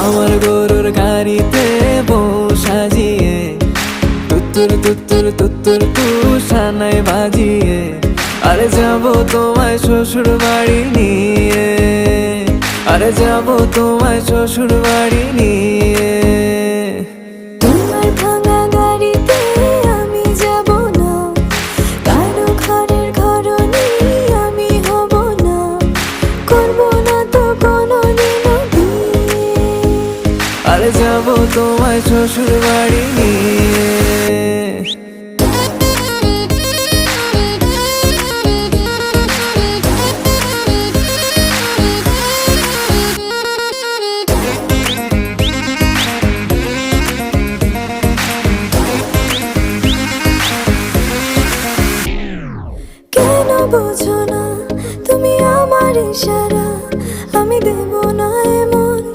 আমার গরুর গাড়িতে বউ সাজিয়ে তুত্তুর তুত্তুর তুত্তুর তুষানায় বাজিয়ে আরে যাব তোমায় শ্বশুর বাড়ি নিয়ে, আরে যাব তোমায় শ্বশুর বাড়ি নিয়ে। তোমার ভাঙা গাড়িতে আমি যাব না, কারো ঘরের ঘরনি আমি হব না, করব না তো কোনোদিনও বিয়ে। আরে যাব তোমায় শ্বশুর বাড়ি নিয়ে। কেন বোঝো না তুমি আমার ইশারা?